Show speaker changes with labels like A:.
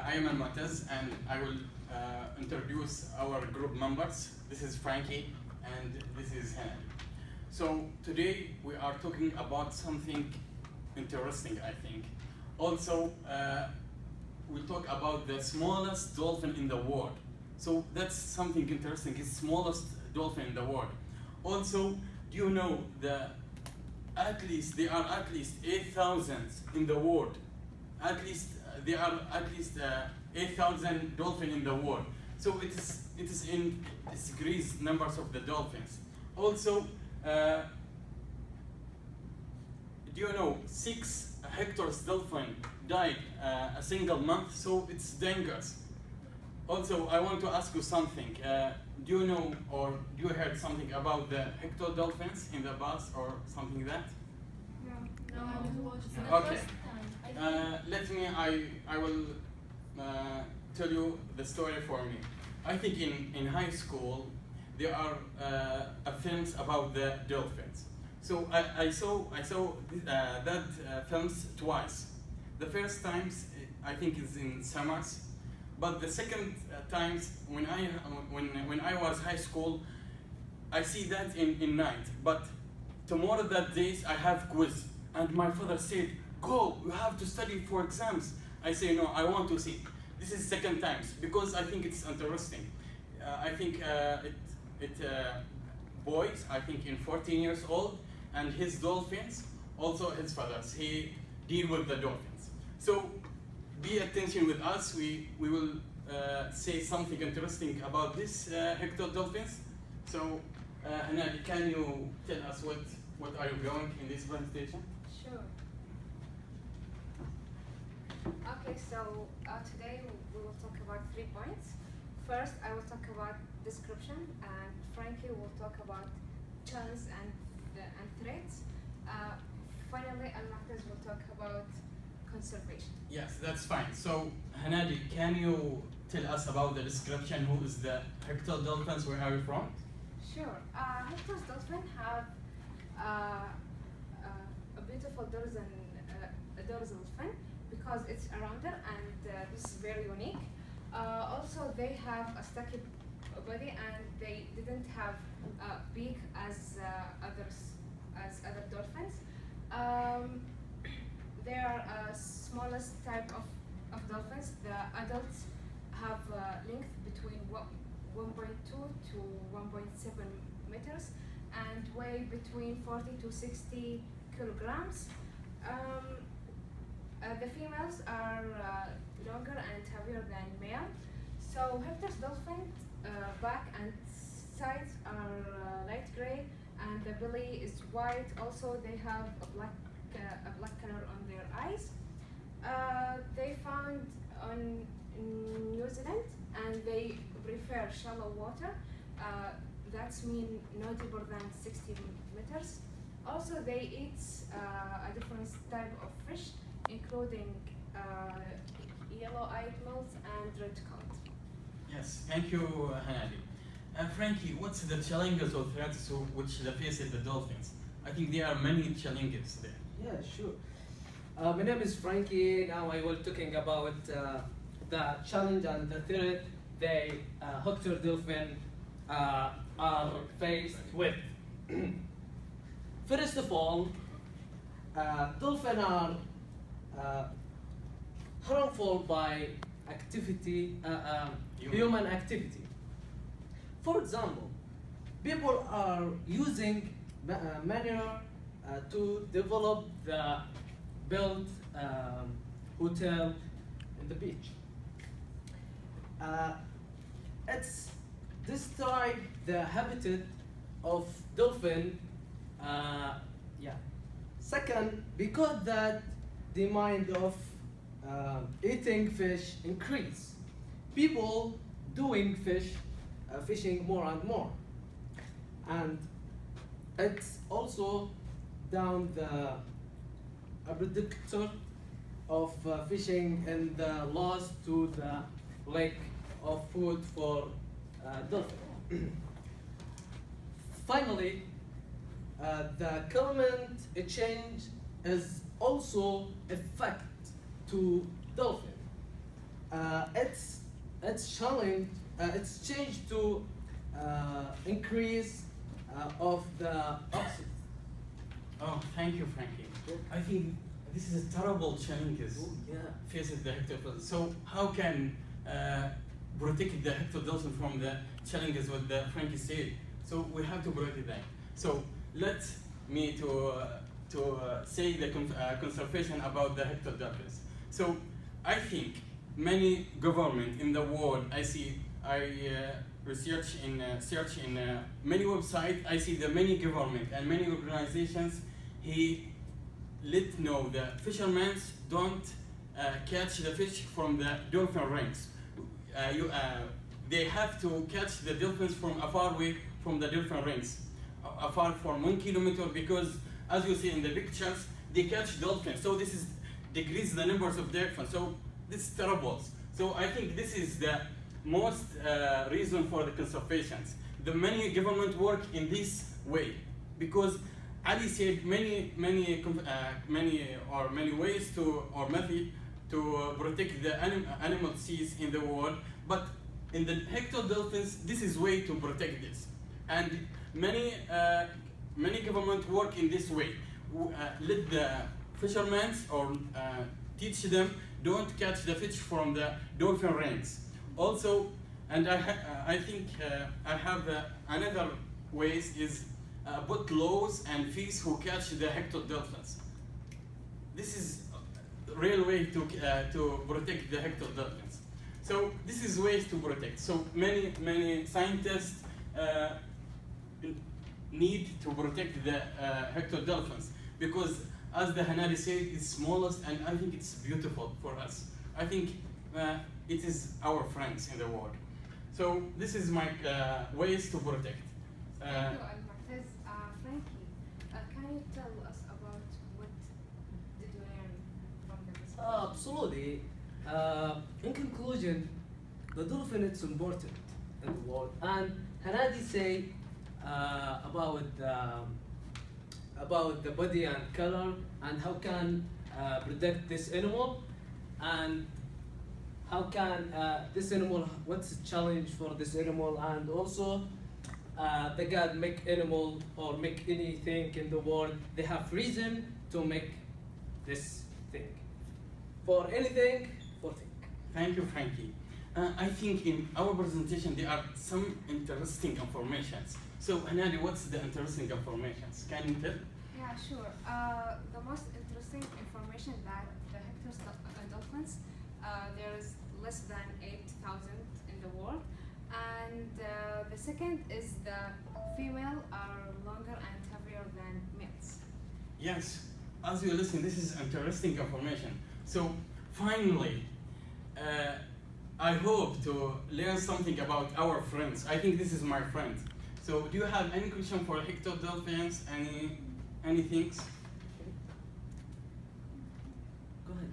A: I am Al-Mu'taz, and I will introduce our group members. This is Frankie, and this is Hannah. So today we are talking about something interesting, I think. Also, we'll talk about the smallest dolphin in the world. So that's something interesting. It's the smallest dolphin in the world. Also, do you know there are at least 8,000 in the world. There are at least 8,000 dolphins in the world. So it is in decreased numbers of the dolphins. Also, do you know 6 hectares dolphin died a single month? So it's dangerous. Also, I want to ask you something. Do you know or do you heard something about the hector dolphins in the past or something like that?
B: No.
A: Okay. Let me. I will tell you the story for me. I think in high school there are films about the dolphins. So I saw that films twice. The first times I think is in summers, but the second times when I was high school, I see that in night. But tomorrow that days I have quiz, and my father said, "Go, you have to study for exams." I say, "No, I want to see." This is second times because I think it's interesting. I think boys, I think in 14 years old, and his dolphins, also his fathers, he deal with the dolphins. So be attention with us. We will say something interesting about this hector dolphins. So Hanadi, can you tell us what are you going in this presentation?
B: Sure. Okay, so today we will talk about 3 points. First, I will talk about description, and Frankie will talk about chance and threats. Finally, Al-Mu'taz will talk about conservation.
A: Yes, that's fine. So Hanadi, can you tell us about the description? Who is the hector dolphins? Where are you from?
B: Sure. Hector's dolphin have a beautiful dorsal fin because it's a rounder, and this is very unique. Also, they have a stocky body, and they didn't have a beak as other dolphins. They are smallest type of dolphins. The adults have length between 1.2 to 1.7 meters and weigh between 40 to 60 kilograms. The females are longer and heavier than male. So Hector's dolphin back and sides are light gray, and the belly is white. Also, they have a black color on their eyes. They found on New Zealand, and they prefer shallow water. That's mean no deeper than 60 meters. Also, they eat a different type of fish, including yellow-eyed mullet and red cod.
A: Yes, thank you, Hanadi. Frankie, what's the challenges or threats which they face the dolphins? I think there are many challenges there.
C: Yeah, sure. My name is Frankie. Now I will talking about the challenge and the threat they hector dolphin are faced with. First of all, dolphins are harmful by activity, human activity. For example, people are using manure to develop the built hotel in the beach. It's destroyed the habitat of dolphin. Second, because that demand of eating fish increase, people doing fishing more and more, and it's also down the predictor of fishing and the loss to the lack of food for dolphin. Finally, the climate change is also effect to dolphin. It's challenge. It's changed to increase of the oxygen.
A: Oh, thank you, Frankie. I think this is a terrible challenges
C: Oh, yeah.
A: faces the hector dolphin. So how can protect the hector dolphin from the challenges what the Frankie said? So we have to protect them. So let me to say the conservation about the hector dolphins. So I think many government in the world, I research in search in many websites. I see the many government and many organizations. He let know the fishermen don't catch the fish from the dolphin rings. They have to catch the dolphins from afar away from the dolphin rings, afar from 1 kilometer, because as you see in the pictures, they catch dolphins. So this is decrease the numbers of dolphins. So this is terrible. So I think this is the most reason for the conservations. The many government work in this way because Ali said many ways to or method to protect the animal species in the world, but in the hector dolphins, this is way to protect this, and many government work in this way. Let the fishermen or teach them don't catch the fish from the dolphin rings. Also, and I think I have another ways is put laws and fees who catch the hector dolphins. This is a real way to protect the hector dolphins. So this is ways to protect. So many scientists need to protect the hector dolphins because, as the Hanadi said, it's smallest, and I think it's beautiful for us. I think it is our friends in the world. So this is my ways to protect.
B: Thank you, Al-Mu'taz. Frankie, can you tell us about what did you learn from the presentation?
C: Absolutely. In conclusion, the dolphin is important in the world, and Hanadi say about the body and color and how can protect this animal, and how can this animal, what's the challenge for this animal, and also the God make animal or make anything in the world, they have reason to make this thing. For anything, for thing.
A: Thank you, Frankie. I think in our presentation there are some interesting informations. So, Hanadi, what's the interesting informations? Can you tell?
B: Yeah, sure. The most interesting information that the hector dolphins, there is less than 8,000 in the world, and the second is the female are longer and heavier than males.
A: Yes, as you listen, this is interesting information. So, finally, I hope to learn something about our friends. I think this is my friend. So, do you have any question for hector dolphins? Any things?
C: Go ahead.